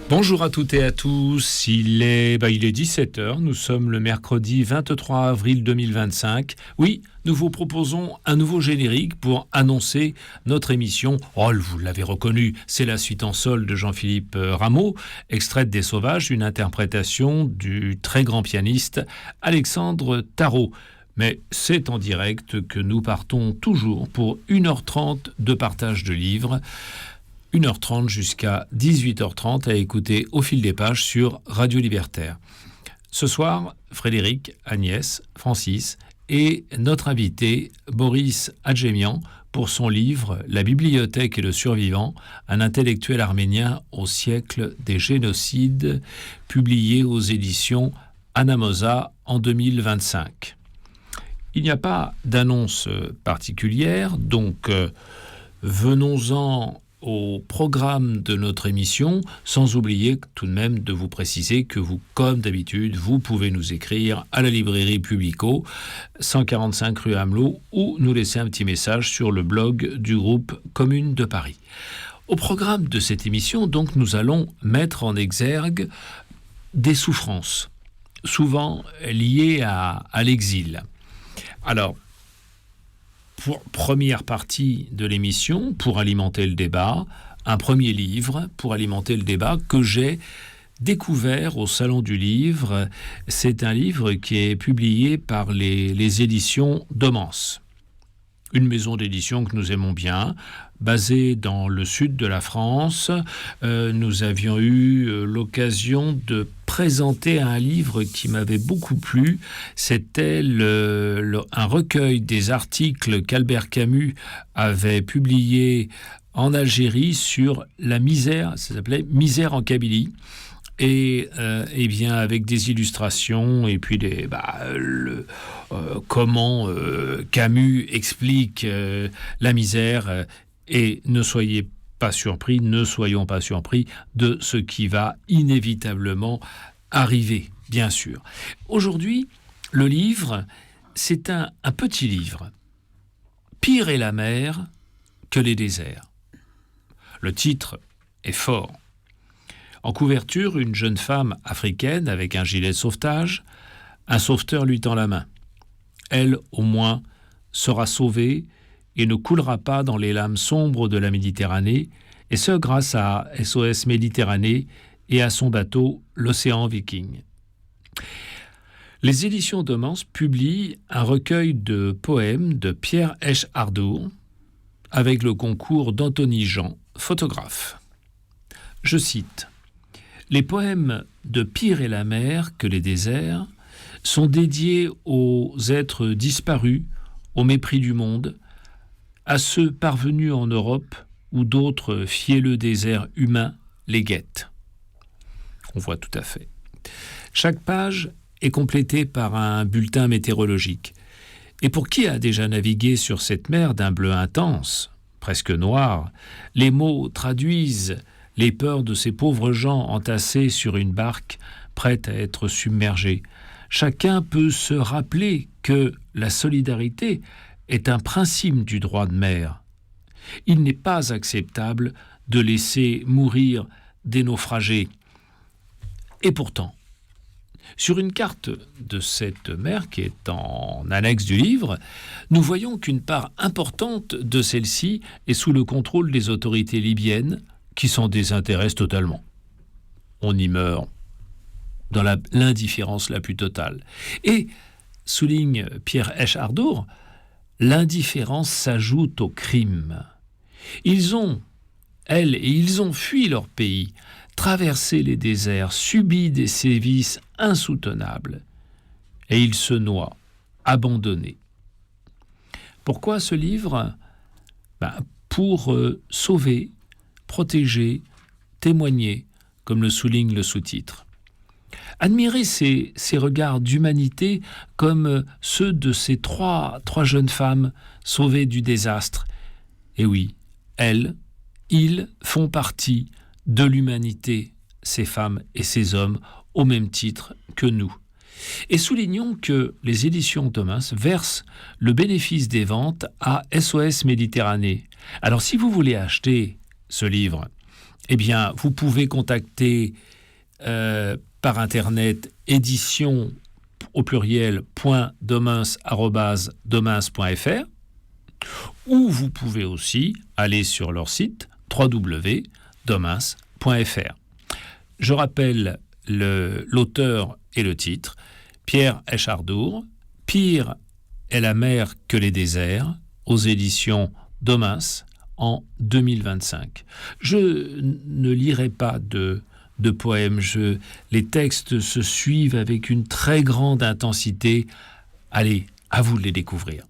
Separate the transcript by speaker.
Speaker 1: Bonjour à toutes et à tous, il est 17h, nous sommes le mercredi 23 avril 2025. Oui, nous vous proposons un nouveau générique pour annoncer notre émission. Oh, vous l'avez reconnu, c'est la suite en sol de Jean-Philippe Rameau, extraite des Sauvages, une interprétation du très grand pianiste Alexandre Tarot. Mais c'est en direct que nous partons toujours pour 1h30 de partage de livres. 1h30 jusqu'à 18h30 à écouter au fil des pages sur Radio Libertaire. Ce soir, Frédéric, Agnès, Francis et notre invité Boris Adjemian pour son livre « La bibliothèque et le survivant, un intellectuel arménien au siècle des génocides », publié aux éditions Anamosa en 2025. Il n'y a pas d'annonce particulière, donc venons-en au programme de notre émission, sans oublier tout de même de vous préciser que vous, comme d'habitude, vous pouvez nous écrire à la librairie Publico, 145 rue Amelot, ou nous laisser un petit message sur le blog du groupe Commune de Paris. Au programme de cette émission, donc, nous allons mettre en exergue des souffrances, souvent liées à l'exil. Alors, pour première partie de l'émission, pour alimenter le débat, un premier livre pour alimenter le débat que j'ai découvert au Salon du Livre. C'est un livre qui est publié par les éditions Domance. Une maison d'édition que nous aimons bien, basée dans le sud de la France. Nous avions eu l'occasion de présenter un livre qui m'avait beaucoup plu. C'était un recueil des articles qu'Albert Camus avait publié en Algérie sur la misère. Ça s'appelait « Misère en Kabylie ». Et bien avec des illustrations et puis comment Camus explique la misère et ne soyons pas surpris de ce qui va inévitablement arriver, bien sûr. Aujourd'hui, le livre, c'est un petit livre. Pire est la mer que les déserts. Le titre est fort. En couverture, une jeune femme africaine avec un gilet de sauvetage, un sauveteur lui tend la main. Elle, au moins, sera sauvée et ne coulera pas dans les lames sombres de la Méditerranée, et ce grâce à SOS Méditerranée et à son bateau, l'Océan Viking. Les éditions Domance publient un recueil de poèmes de Pierre Esch-Hardour avec le concours d'Anthony Jean, photographe. Je cite: « Les poèmes de Pire est la mer que les déserts sont dédiés aux êtres disparus, au mépris du monde, à ceux parvenus en Europe où d'autres fielleux déserts humains les guettent. » On voit tout à fait. Chaque page est complétée par un bulletin météorologique. Et pour qui a déjà navigué sur cette mer d'un bleu intense, presque noir, les mots traduisent les peurs de ces pauvres gens entassés sur une barque prête à être submergée. Chacun peut se rappeler que la solidarité est un principe du droit de mer. Il n'est pas acceptable de laisser mourir des naufragés. Et pourtant, sur une carte de cette mer qui est en annexe du livre, nous voyons qu'une part importante de celle-ci est sous le contrôle des autorités libyennes qui s'en désintéressent totalement. On y meurt dans l'indifférence la plus totale. Et, souligne Pierre Esch-Hardour, l'indifférence s'ajoute au crime. Ils ont fui leur pays, traversé les déserts, subi des sévices insoutenables, et ils se noient, abandonnés. Pourquoi ce livre ? Pour sauver, protéger, témoigner, comme le souligne le sous-titre. Admirez ces regards d'humanité comme ceux de ces trois jeunes femmes sauvées du désastre. Et oui, ils font partie de l'humanité, ces femmes et ces hommes, au même titre que nous. Et soulignons que les éditions Domance versent le bénéfice des ventes à SOS Méditerranée. Alors si vous voulez acheter ce livre eh bien, vous pouvez contacter par Internet édition au pluriel .domens@domens.fr, ou vous pouvez aussi aller sur leur site www.domens.fr. Je rappelle l'auteur et le titre, Pierre Echardour, Pire est la mer que les déserts, aux éditions Domens en 2025. Je ne lirai pas de poèmes, les textes se suivent avec une très grande intensité. Allez, à vous de les découvrir.